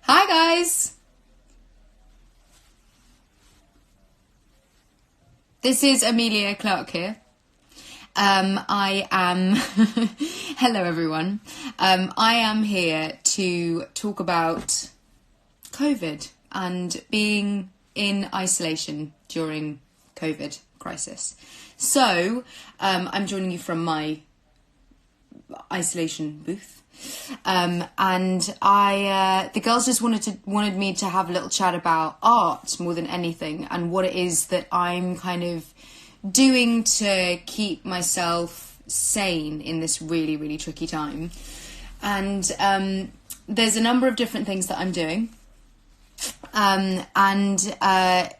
Hi guys! This is Emilia Clarke here. I am... Hello everyone. I am here to talk about COVID and being in isolation during COVID crisis. So, I'm joining you from my isolation booth. And the girls just wanted me to have a little chat about art more than anything, and what it is that I'm kind of doing to keep myself sane in this really, really tricky time. And there's a number of different things that I'm doing, and a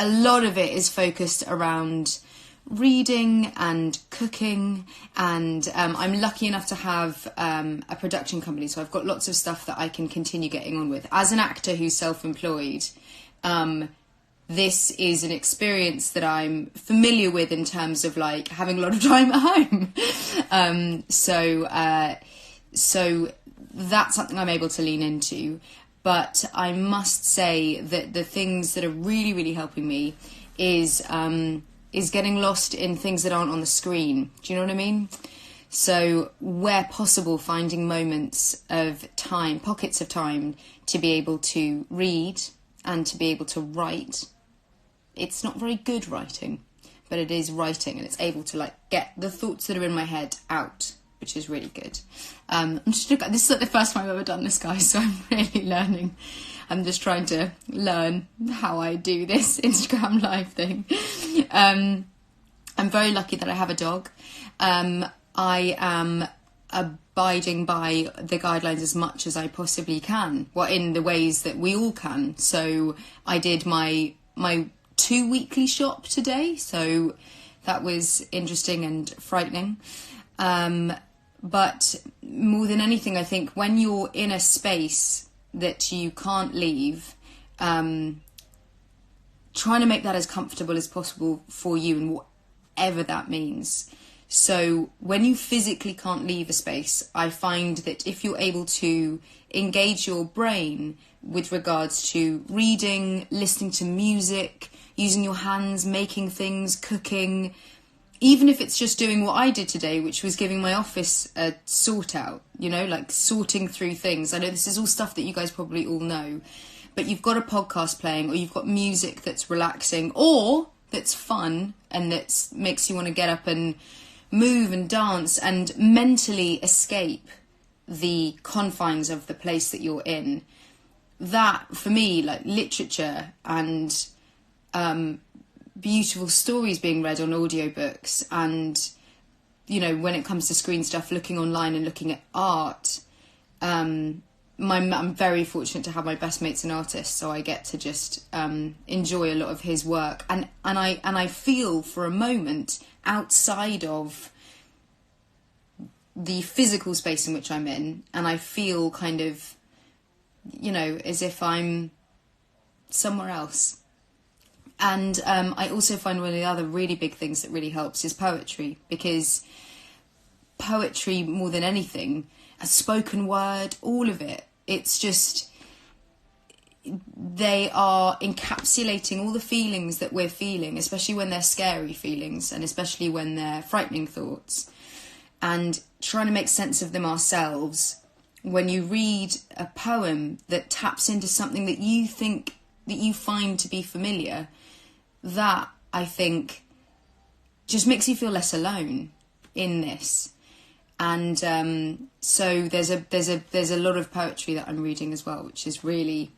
lot of it is focused around reading and cooking, and I'm lucky enough to have a production company, so I've got lots of stuff that I can continue getting on with. As an actor who's self-employed, this is an experience that I'm familiar with in terms of like having a lot of time at home. So that's something I'm able to lean into. But I must say that the things that are really, really helping me is getting lost in things that aren't on the screen. Do you know what I mean? So where possible, finding moments of time, pockets of time, to be able to read and to be able to write. It's not very good writing, but it is writing, and it's able to like get the thoughts that are in my head out, which is really good. This is like the first time I've ever done this, guys, so I'm really learning. I'm just trying to learn how I do this Instagram live thing. I'm very lucky that I have a dog. I am abiding by the guidelines as much as I possibly can, in the ways that we all can. So I did my 2 weekly shop today, so that was interesting and frightening. But more than anything, I think when you're in a space that you can't leave, trying to make that as comfortable as possible for you, and whatever that means. So when you physically can't leave a space, I find that if you're able to engage your brain with regards to reading, listening to music, using your hands, making things, cooking, even if it's just doing what I did today, which was giving my office a sort out, like sorting through things. I know this is all stuff that you guys probably all know, but you've got a podcast playing, or you've got music that's relaxing, or that's fun, and that makes you want to get up and move and dance and mentally escape the confines of the place that you're in. That, for me, like literature and beautiful stories being read on audiobooks, and when it comes to screen stuff, looking online and looking at art, I'm very fortunate to have my best mate's an artist, so I get to just enjoy a lot of his work, and I feel for a moment outside of the physical space in which I'm in, and I feel kind of as if I'm somewhere else. And I also find one of the other really big things that really helps is poetry, because poetry, more than anything, a spoken word, all of it, it's just, they are encapsulating all the feelings that we're feeling, especially when they're scary feelings, and especially when they're frightening thoughts, and trying to make sense of them ourselves. When you read a poem that taps into something that you think, that you find to be familiar, that, I think, just makes you feel less alone in this. And so there's a lot of poetry that I'm reading as well, which is really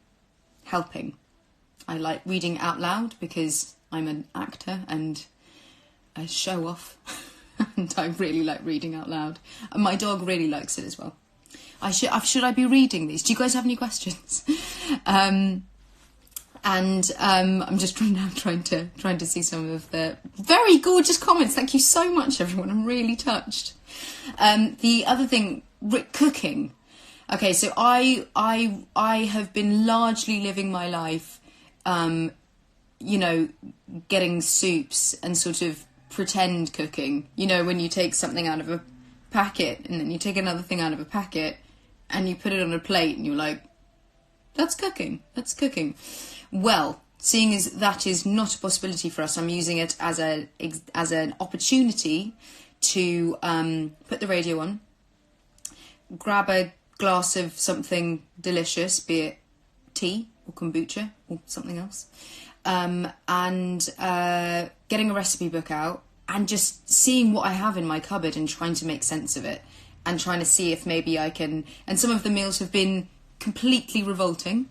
helping. I like reading out loud because I'm an actor and a show off, and I really like reading out loud. And my dog really likes it as well. Should I be reading these? Do you guys have any questions? I'm just trying to see some of the very gorgeous comments. Thank you so much, everyone. I'm really touched. The other thing, cooking. Okay, so I have been largely living my life, getting soups and sort of pretend cooking. When you take something out of a packet and then you take another thing out of a packet and you put it on a plate and you're like, That's cooking. That's cooking. Well, seeing as that is not a possibility for us, I'm using it as an opportunity to put the radio on, grab a glass of something delicious, be it tea or kombucha or something else, and getting a recipe book out and just seeing what I have in my cupboard and trying to make sense of it and trying to see if maybe I can... And some of the meals have been completely revolting.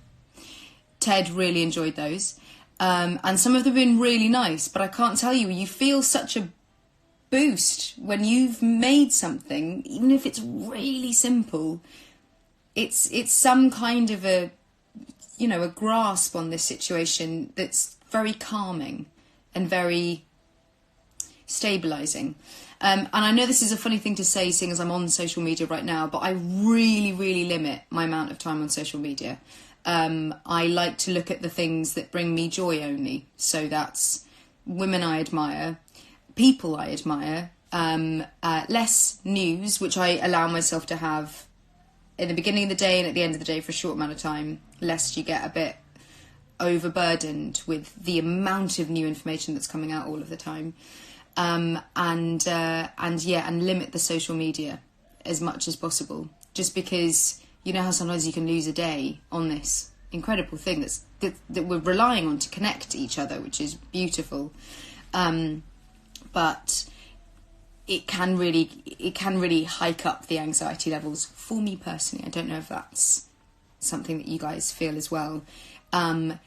Ted really enjoyed those. And some of them have been really nice, but I can't tell you, you feel such a boost when you've made something, even if it's really simple. It's some kind of a grasp on this situation that's very calming and very stabilising. And I know this is a funny thing to say, seeing as I'm on social media right now, but I really, really limit my amount of time on social media. I like to look at the things that bring me joy only. So that's women I admire, people I admire, less news, which I allow myself to have in the beginning of the day and at the end of the day for a short amount of time, lest you get a bit overburdened with the amount of new information that's coming out all of the time. And limit the social media as much as possible, just because you know how sometimes you can lose a day on this incredible thing that we're relying on to connect to each other, which is beautiful. But it can really hike up the anxiety levels for me personally. I don't know if that's something that you guys feel as well. And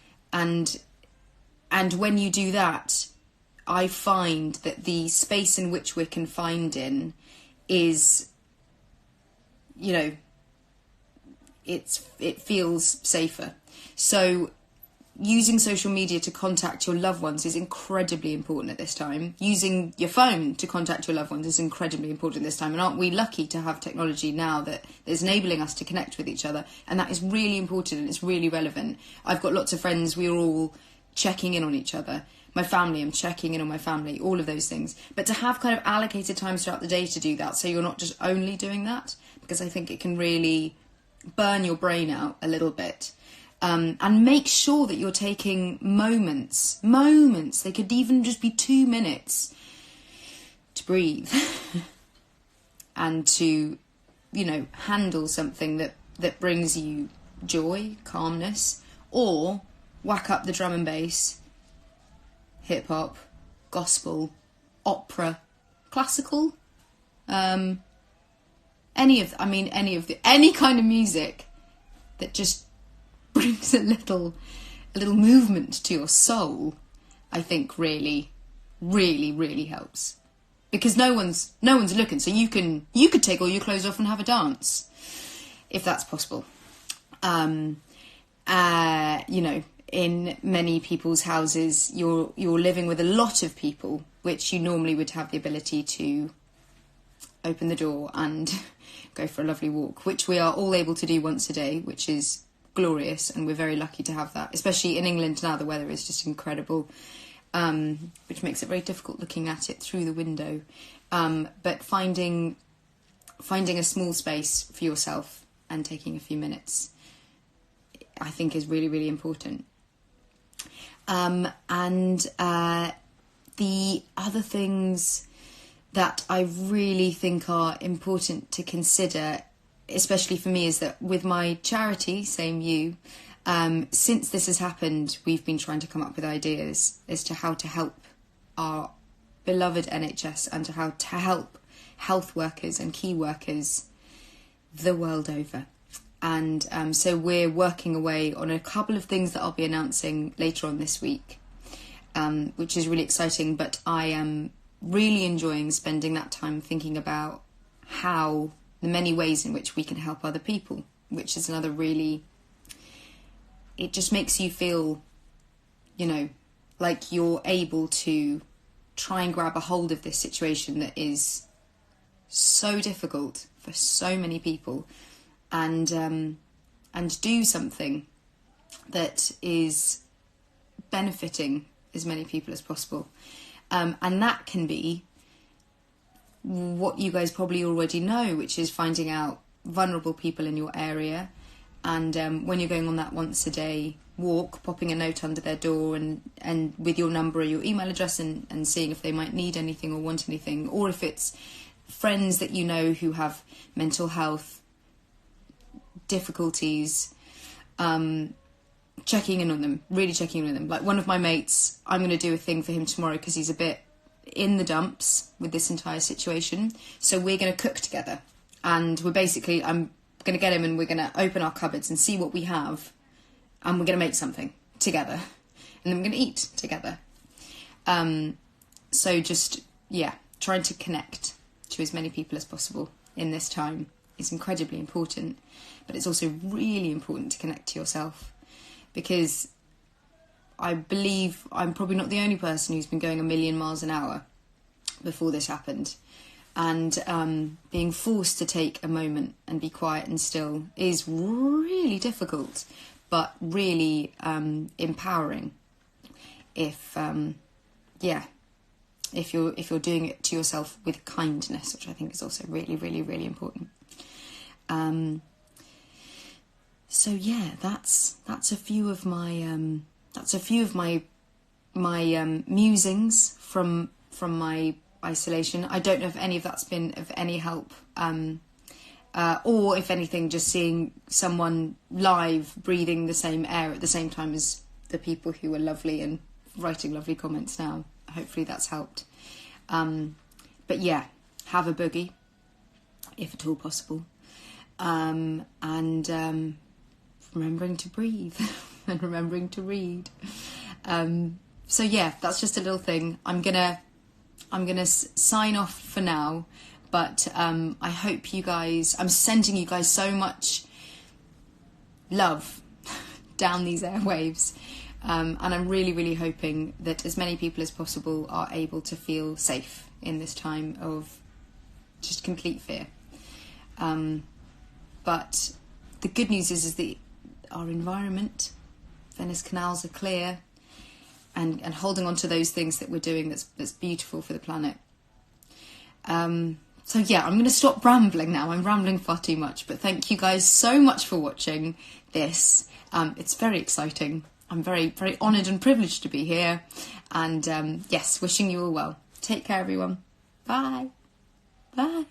when you do that, I find that the space in which we're confined in is, it feels safer. So using social media to contact your loved ones is incredibly important at this time. Using your phone to contact your loved ones is incredibly important at this time. And aren't we lucky to have technology now that is enabling us to connect with each other? And that is really important and it's really relevant. I've got lots of friends, we're all checking in on each other. My family, I'm checking in on my family, all of those things. But to have kind of allocated times throughout the day to do that, so you're not just only doing that, because I think it can really burn your brain out a little bit. And make sure that you're taking moments, they could even just be 2 minutes, to breathe and to, handle something that brings you joy, calmness, or whack up the drum and bass, hip hop, gospel, opera, classical, any kind of music that just brings a little movement to your soul, I think really, really, really helps. Because no one's looking, so you could take all your clothes off and have a dance, if that's possible. In many people's houses, you're living with a lot of people, which you normally would have the ability to open the door and go for a lovely walk, which we are all able to do once a day, which is glorious, and we're very lucky to have that. Especially in England now, the weather is just incredible, which makes it very difficult looking at it through the window. But finding a small space for yourself and taking a few minutes, I think, is really, really important. The other things that I really think are important to consider, especially for me, is that with my charity, Same You, since this has happened, we've been trying to come up with ideas as to how to help our beloved NHS and to how to help health workers and key workers the world over. And so we're working away on a couple of things that I'll be announcing later on this week, which is really exciting. But I am really enjoying spending that time thinking about how the many ways in which we can help other people, which is another really... It just makes you feel, like you're able to try and grab a hold of this situation that is so difficult for so many people, and do something that is benefiting as many people as possible. And that can be what you guys probably already know, which is finding out vulnerable people in your area And when you're going on that once a day walk, popping a note under their door and with your number or your email address, and seeing if they might need anything or want anything, or if it's friends that you know who have mental health difficulties, checking in on them, really checking in on them. Like one of my mates, I'm going to do a thing for him tomorrow because he's a bit in the dumps with this entire situation. So we're going to cook together, and I'm going to get him and we're going to open our cupboards and see what we have, and we're going to make something together, and then we're going to eat together. So just, trying to connect to as many people as possible in this time is incredibly important, but it's also really important to connect to yourself, because I believe I'm probably not the only person who's been going a million miles an hour before this happened. And being forced to take a moment and be quiet and still is really difficult, but really empowering. If you're doing it to yourself with kindness, which I think is also really, really, really important. So yeah, that's a few of my musings from my isolation. I don't know if any of that's been of any help, or if anything, just seeing someone live breathing the same air at the same time as the people who were lovely and writing lovely comments now. Hopefully that's helped. But yeah, have a boogie if at all possible, and remembering to breathe and remembering to read. So yeah, that's just a little thing. I'm gonna sign off for now, but I hope you guys, I'm sending you guys so much love down these airwaves, and I'm really, really hoping that as many people as possible are able to feel safe in this time of just complete fear. But the good news is that our environment, Venice canals are clear, and holding on to those things that we're doing that's beautiful for the planet. So yeah, I'm going to stop rambling now. I'm rambling far too much, but thank you guys so much for watching this. It's very exciting. I'm very, very honoured and privileged to be here, and yes, wishing you all well. Take care, everyone. Bye. Bye.